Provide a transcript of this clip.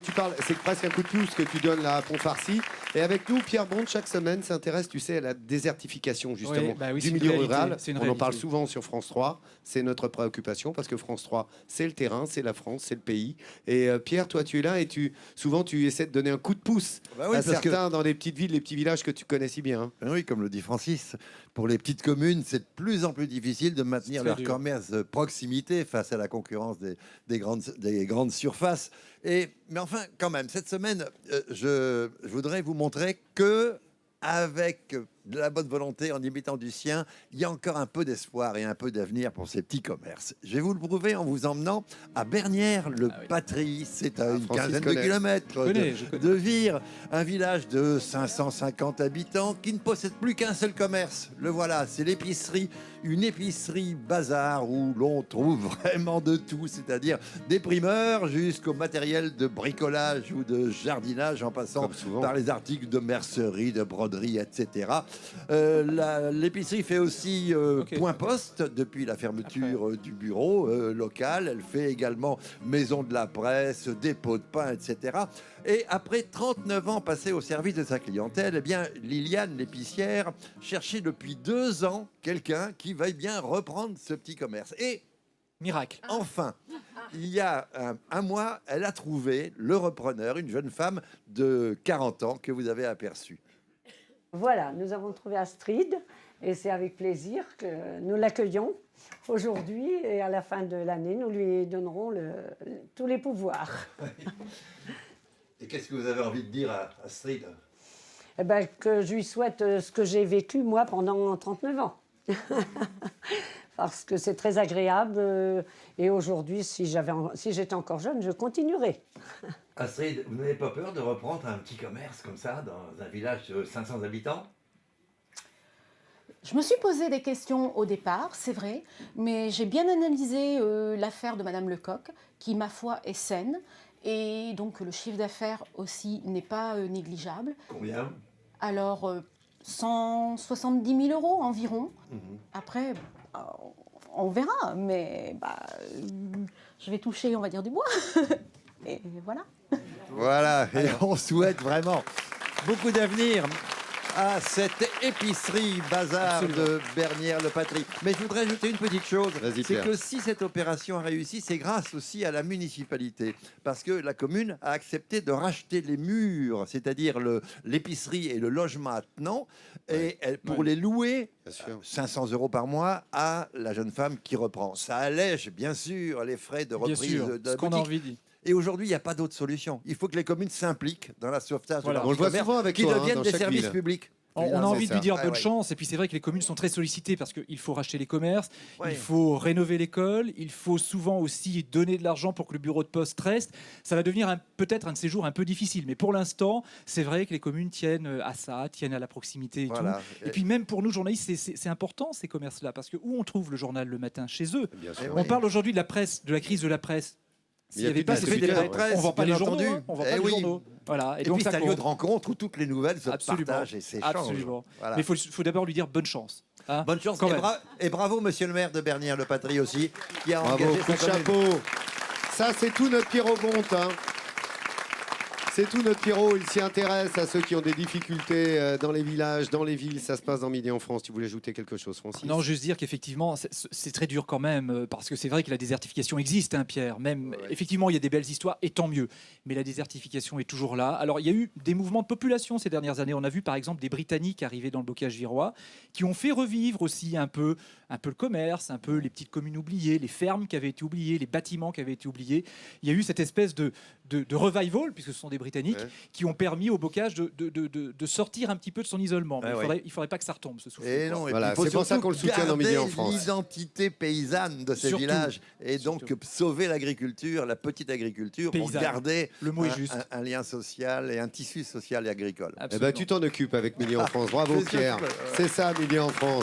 Tu parles, c'est presque un coup de pouce que tu donnes là à Pont-Farcy. Et avec nous, Pierre Bonde, chaque semaine, s'intéresse, tu sais, à la désertification, justement, Oui, du c'est une milieu réalité, rural. c'est une On en réalité. parle souvent sur France 3. C'est notre préoccupation parce que France 3, c'est le terrain, c'est la France, c'est le pays. Et Pierre, toi, tu es là et souvent, tu essaies de donner un coup de pouce Bah oui, à parce que- certains dans les petites villes, les petits villages que tu connais si bien. Hein. Oui, comme le dit Francis, pour les petites communes, c'est de plus en plus difficile de maintenir C'est leur très dur. commerce de proximité face à la concurrence des grandes surfaces. Mais enfin, quand même, cette semaine, je voudrais vous montrer que avec de la bonne volonté, en imitant du sien, il y a encore un peu d'espoir et un peu d'avenir pour ces petits commerces. Je vais vous le prouver en vous emmenant à Bernières-le-Patry. C'est à une Francis quinzaine de connaît. kilomètres Je connais. de Vire, un village de 550 habitants qui ne possède plus qu'un seul commerce. Le voilà, c'est l'épicerie, une épicerie bazar où l'on trouve vraiment de tout, c'est-à-dire des primeurs jusqu'au matériel de bricolage ou de jardinage en passant Comme souvent. par les articles de mercerie, de broderie, etc. L'épicerie fait aussi Ok. point poste depuis la fermeture du bureau local. Elle fait également maison de la presse, dépôt de pain, etc. Et après 39 ans passés au service de sa clientèle, eh bien, Liliane, l'épicière, cherchait depuis 2 ans quelqu'un qui veuille bien reprendre ce petit commerce. Et Miracle. enfin, il y a un mois, elle a trouvé le repreneur, une jeune femme de 40 ans que vous avez aperçue. Voilà, nous avons trouvé Astrid et c'est avec plaisir que nous l'accueillons aujourd'hui et à la fin de l'année, nous lui donnerons tous les pouvoirs. Et qu'est-ce que vous avez envie de dire à Astrid ? Eh ben, que je lui souhaite ce que j'ai vécu moi pendant 39 ans. Parce que c'est très agréable et aujourd'hui, si j'étais encore jeune, je continuerai. Astrid, vous n'avez pas peur de reprendre un petit commerce comme ça dans un village de 500 habitants ? Je me suis posé des questions au départ, c'est vrai, mais j'ai bien analysé l'affaire de Madame Lecoq, qui, ma foi, est saine, et donc le chiffre d'affaires aussi n'est pas négligeable. Combien ? Alors, 170 000 € environ. Après, on verra, mais je vais toucher, on va dire, du bois. Et voilà. Voilà, et on souhaite vraiment beaucoup d'avenir à cette épicerie bazar de Bernières-le-Patry. Mais je voudrais ajouter une petite chose, Vas-y, c'est Pierre. que si cette opération a réussi, c'est grâce aussi à la municipalité, parce que la commune a accepté de racheter les murs, c'est-à-dire l'épicerie et le logement attenant, et pour les louer Bien sûr. 500 € par mois à la jeune femme qui reprend. Ça allège bien sûr les frais de Bien reprise sûr. de Ce la qu'on a boutique. envie de dire. Et aujourd'hui, il n'y a pas d'autre solution. Il faut que les communes s'impliquent dans la sauvetage Voilà. de On le voit souvent avec qui toi, hein, deviennent dans des chaque services ville. publics. On C'est a envie de ça. lui dire Ouais, bonne ouais. chance, et puis c'est vrai que les communes sont très sollicitées parce qu'il faut racheter les commerces, Ouais. il faut rénover l'école, il faut souvent aussi donner de l'argent pour que le bureau de poste reste. Ça va devenir peut-être un de ces jours un peu difficile, mais pour l'instant, c'est vrai que les communes tiennent à ça, tiennent à la proximité et Voilà. tout. Et puis même pour nous journalistes, c'est important ces commerces-là, parce que où on trouve le journal le matin chez eux. Bien sûr. Eh On oui. parle aujourd'hui de la presse, de la crise de la presse. Il S'il y a n'y avait plus pas de ces distributeurs, faits de presse, on vend pas bien les journaux, entendu. hein, on vend Eh pas oui. les journaux. Voilà. Et donc puis ça c'est un lieu compte. de rencontre où toutes les nouvelles se Absolument. partagent et s'échangent. Absolument. Voilà. Mais il faut d'abord lui dire bonne chance. Hein. Bonne chance Quand et, même. et bravo monsieur le maire de Bernières-le-Patry aussi, qui a Bravo, engagé coup de sa commune. chapeau. Ça, c'est tout notre Pierrot Bonte. Hein. C'est tout notre Pierrot. Il s'y intéresse à ceux qui ont des difficultés dans les villages, dans les villes. Ça se passe dans Midi en France. Tu voulais ajouter quelque chose, Francis? Non, juste dire qu'effectivement, c'est très dur quand même, parce que c'est vrai que la désertification existe, hein, Pierre. Même, effectivement, il y a des belles histoires, et tant mieux. Mais la désertification est toujours là. Alors, il y a eu des mouvements de population ces dernières années. On a vu, par exemple, des Britanniques arriver dans le bocage virois, qui ont fait revivre aussi un peu le commerce, un peu les petites communes oubliées, les fermes qui avaient été oubliées, les bâtiments qui avaient été oubliés. Il y a eu cette espèce de revival, puisque ce sont des Britanniques, qui ont permis au bocage de sortir un petit peu de son isolement. Mais il faudrait pas que ça retombe, ce souffle. Et non, et Voilà, puis il faut c'est pour ça surtout qu'on le soutient dans Midi en garder France. l'identité paysanne de ces Surtout. villages et donc Surtout. sauver l'agriculture, la petite agriculture pour Paysanne. garder Le mot est juste. un lien social et un tissu social et agricole. Eh ben, Absolument. tu t'en occupes avec Midi en France. Bravo, C'est ça, Pierre. ouais. C'est ça, Midi en France.